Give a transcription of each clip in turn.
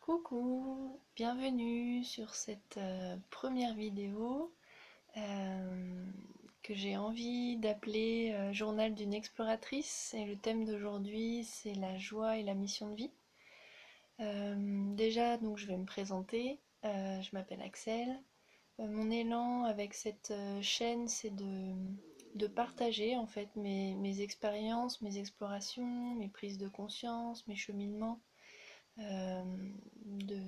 Coucou, bienvenue sur cette première vidéo euh, que j'ai envie d'appeler Journal d'une exploratrice. Et le thème d'aujourd'hui, c'est la joie et la mission de vie. Déjà, donc je vais me présenter. Je m'appelle Axel. Mon élan avec cette chaîne, c'est de partager en fait mes expériences, mes explorations, mes prises de conscience, mes cheminements. euh, de,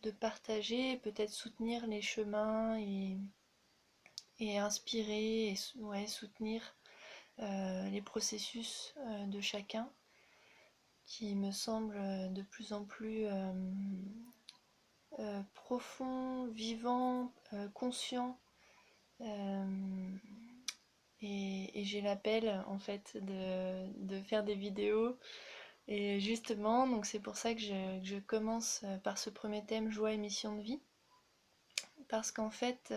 de partager, peut-être soutenir les chemins et inspirer et ouais, soutenir les processus de chacun qui me semblent de plus en plus profonds, vivants, conscients. euh, et j'ai l'appel en fait de faire des vidéos. Et justement, donc c'est pour ça que je commence par ce premier thème, joie et mission de vie. Parce qu'en fait,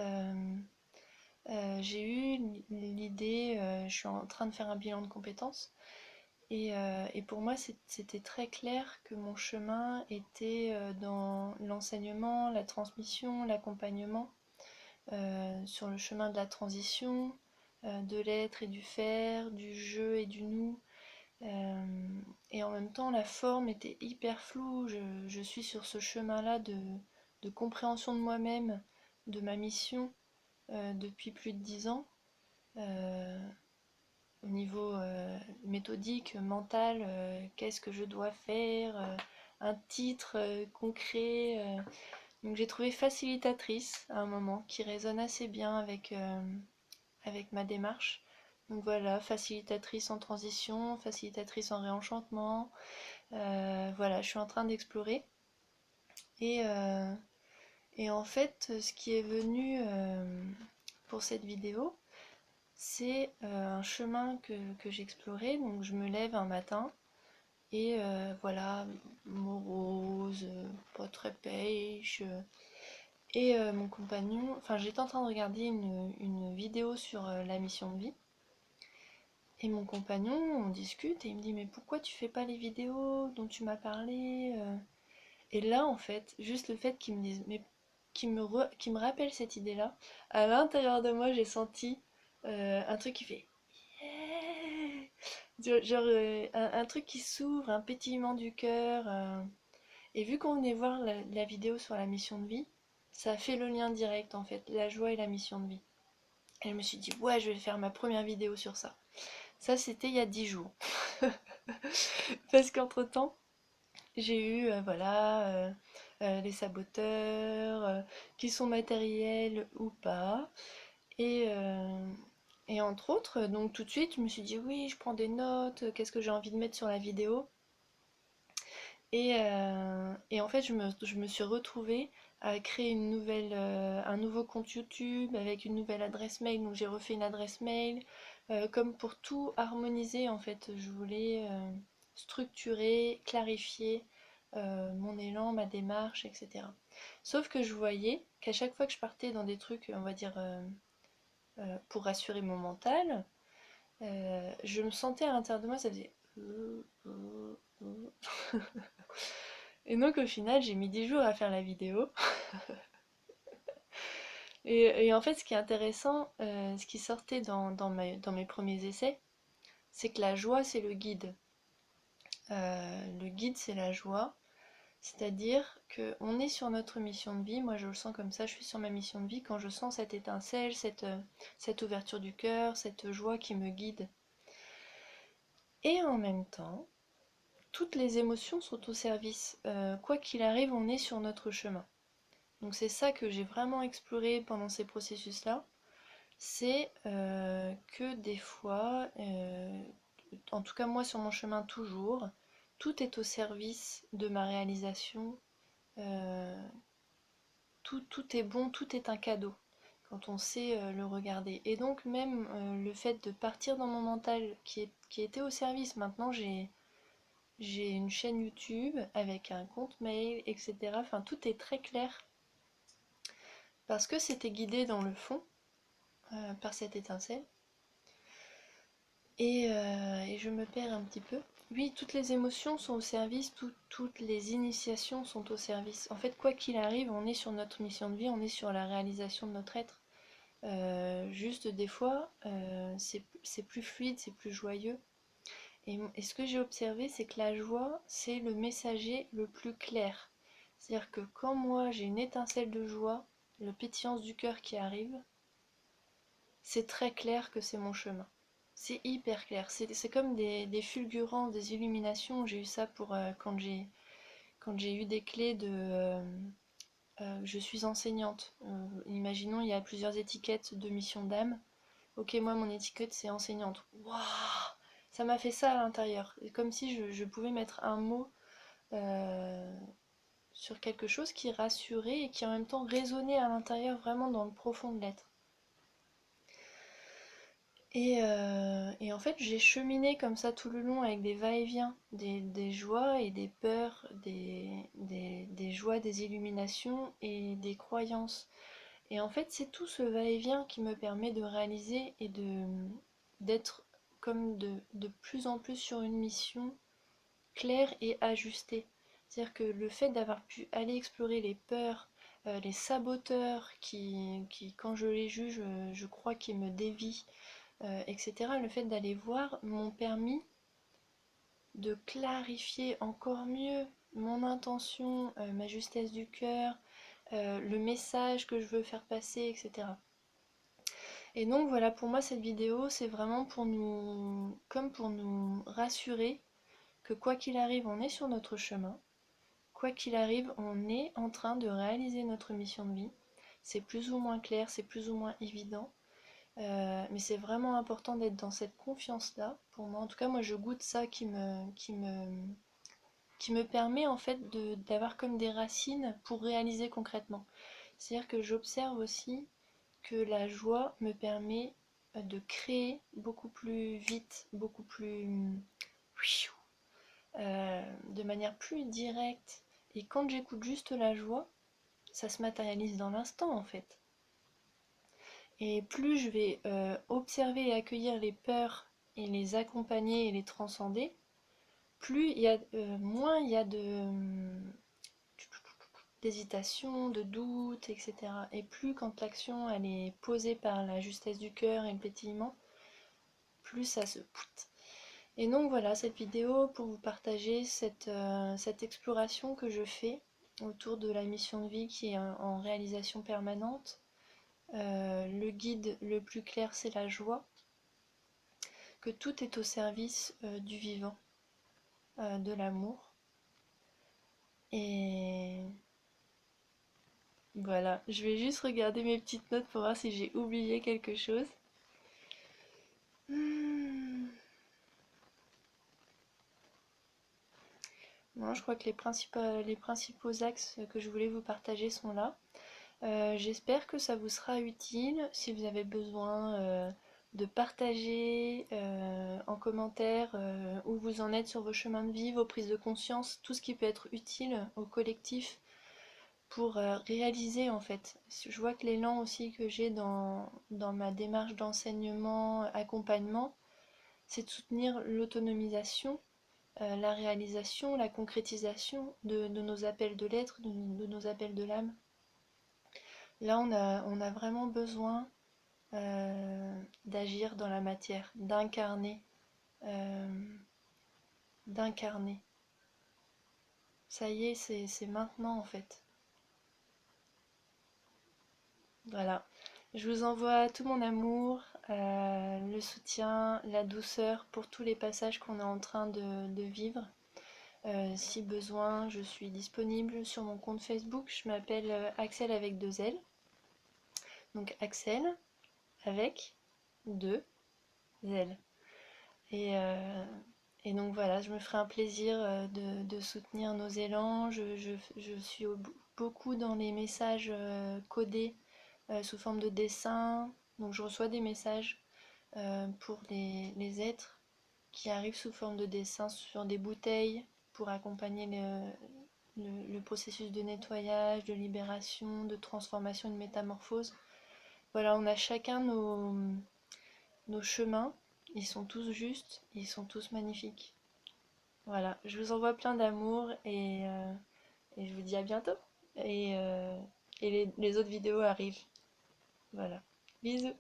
j'ai eu l'idée, je suis en train de faire un bilan de compétences, et pour moi c'était très clair que mon chemin était dans l'enseignement, la transmission, l'accompagnement, sur le chemin de la transition, de l'être et du faire, du je et du nous. Et en même temps, la forme était hyper floue. Je suis sur ce chemin-là de compréhension de moi-même, de ma mission, depuis plus de 10 ans. Euh, Au niveau méthodique, mental, qu'est-ce que je dois faire, un titre concret. Donc j'ai trouvé facilitatrice à un moment qui résonne assez bien avec ma démarche. Donc voilà, facilitatrice en transition, facilitatrice en réenchantement. Voilà, je suis en train d'explorer. Et, euh, et en fait, ce qui est venu pour cette vidéo, c'est un chemin que j'explorais. Donc je me lève un matin et voilà, morose, pas très pêche. Et mon compagnon, enfin j'étais en train de regarder une vidéo sur la mission de vie. Et mon compagnon, on discute et il me dit mais pourquoi tu fais pas les vidéos dont tu m'as parlé. Et là en fait, juste le fait qu'il me dise, mais qu'il me rappelle cette idée-là, à l'intérieur de moi j'ai senti un truc qui fait genre un truc qui s'ouvre, un pétillement du cœur. Et vu qu'on venait voir la vidéo sur la mission de vie, ça a fait le lien direct en fait, la joie et la mission de vie. Et je me suis dit, ouais, je vais faire ma première vidéo sur ça. Ça, c'était il y a 10 jours. Parce qu'entre-temps, j'ai eu, voilà, les saboteurs, qui sont matériels ou pas. Et, euh, et entre autres, donc tout de suite, je me suis dit, oui, je prends des notes, qu'est-ce que j'ai envie de mettre sur la vidéo. Et en fait, je me suis retrouvée à créer un nouveau compte YouTube avec une nouvelle adresse mail. Donc j'ai refait une adresse mail. Comme pour tout harmoniser, en fait, je voulais structurer, clarifier mon élan, ma démarche, etc. Sauf que je voyais qu'à chaque fois que je partais dans des trucs, on va dire, pour rassurer mon mental, je me sentais à l'intérieur de moi, ça faisait... Et donc au final, j'ai mis 10 jours à faire la vidéo. Et en fait, ce qui est intéressant, ce qui sortait dans mes premiers essais, c'est que la joie, c'est le guide. Le guide, c'est la joie. C'est-à-dire qu'on est sur notre mission de vie. Moi, je le sens comme ça, je suis sur ma mission de vie quand je sens cette étincelle, cette ouverture du cœur, cette joie qui me guide. Et en même temps, toutes les émotions sont au service. Quoi qu'il arrive, on est sur notre chemin. Donc c'est ça que j'ai vraiment exploré pendant ces processus-là. C'est que des fois, en tout cas moi sur mon chemin toujours, tout est au service de ma réalisation. euh, tout est bon, tout est un cadeau quand on sait le regarder. Et donc même le fait de partir dans mon mental qui était au service, maintenant j'ai une chaîne YouTube avec un compte mail, etc. Enfin tout est très clair parce que c'était guidé dans le fond par cette étincelle. Et je me perds un petit peu. Oui, toutes les émotions sont au service, toutes les initiations sont au service. En fait, quoi qu'il arrive, on est sur notre mission de vie, on est sur la réalisation de notre être. Juste des fois, c'est plus fluide, c'est plus joyeux. Et ce que j'ai observé, c'est que la joie, c'est le messager le plus clair. C'est-à-dire que quand moi j'ai une étincelle de joie, le pétillance du cœur qui arrive, c'est très clair que c'est mon chemin. C'est hyper clair. C'est comme des fulgurants, des illuminations. J'ai eu ça pour quand j'ai eu des clés de je suis enseignante. Imaginons, il y a plusieurs étiquettes de mission d'âme. Ok, moi, mon étiquette, c'est enseignante. Waouh! Ça m'a fait ça à l'intérieur. Comme si je pouvais mettre un mot euh, sur quelque chose qui rassurait et qui en même temps résonnait à l'intérieur, vraiment dans le profond de l'être. Et en fait, j'ai cheminé comme ça tout le long avec des va-et-vient, des joies et des peurs, des joies, des illuminations et des croyances. Et en fait, c'est tout ce va-et-vient qui me permet de réaliser et d'être comme de plus en plus sur une mission claire et ajustée. C'est-à-dire que le fait d'avoir pu aller explorer les peurs, les saboteurs qui, quand je les juge, je crois qu'ils me dévient, etc., le fait d'aller voir m'ont permis de clarifier encore mieux mon intention, ma justesse du cœur, le message que je veux faire passer, etc. Et donc voilà, pour moi cette vidéo, c'est vraiment pour nous, comme pour nous rassurer que quoi qu'il arrive, on est sur notre chemin. Quoi qu'il arrive, on est en train de réaliser notre mission de vie. C'est plus ou moins clair, c'est plus ou moins évident. Mais c'est vraiment important d'être dans cette confiance-là. Pour moi, en tout cas, moi je goûte ça qui me permet en fait d'avoir comme des racines pour réaliser concrètement. C'est-à-dire que j'observe aussi que la joie me permet de créer beaucoup plus vite, beaucoup plus de manière plus directe. Et quand j'écoute juste la joie, ça se matérialise dans l'instant en fait. Et plus je vais observer et accueillir les peurs et les accompagner et les transcender, moins il y a d'hésitation, de doute, etc. Et plus quand l'action elle est posée par la justesse du cœur et le pétillement, plus ça se pout. Et donc voilà cette vidéo pour vous partager cette exploration que je fais autour de la mission de vie qui est en réalisation permanente. Le guide le plus clair c'est la joie, que tout est au service du vivant, de l'amour. Et voilà, je vais juste regarder mes petites notes pour voir si j'ai oublié quelque chose. Hmm. Non, je crois que les principaux axes que je voulais vous partager sont là. J'espère que ça vous sera utile. Si vous avez besoin de partager en commentaire où vous en êtes sur vos chemins de vie, vos prises de conscience, tout ce qui peut être utile au collectif pour réaliser en fait. Je vois que l'élan aussi que j'ai dans ma démarche d'enseignement, accompagnement, c'est de soutenir l'autonomisation, la réalisation, la concrétisation de nos appels de l'être, de nos appels de l'âme. Là, on a vraiment besoin d'agir dans la matière, euh, d'incarner. Ça y est, c'est maintenant en fait. Voilà. Je vous envoie tout mon amour, le soutien, la douceur pour tous les passages qu'on est en train de vivre. Si besoin, je suis disponible sur mon compte Facebook. Je m'appelle Axel avec deux L. Donc Axel avec deux L. Et, euh, et donc voilà, je me ferai un plaisir de soutenir nos élans. Je suis beaucoup dans les messages codés sous forme de dessin. Donc je reçois des messages pour les êtres qui arrivent sous forme de dessin sur des bouteilles pour accompagner le processus de nettoyage, de libération, de transformation, de métamorphose. Voilà, on a chacun nos chemins. Ils sont tous justes, ils sont tous magnifiques. Voilà, je vous envoie plein d'amour et je vous dis à bientôt. Et, et les autres vidéos arrivent. Voilà. Bisous.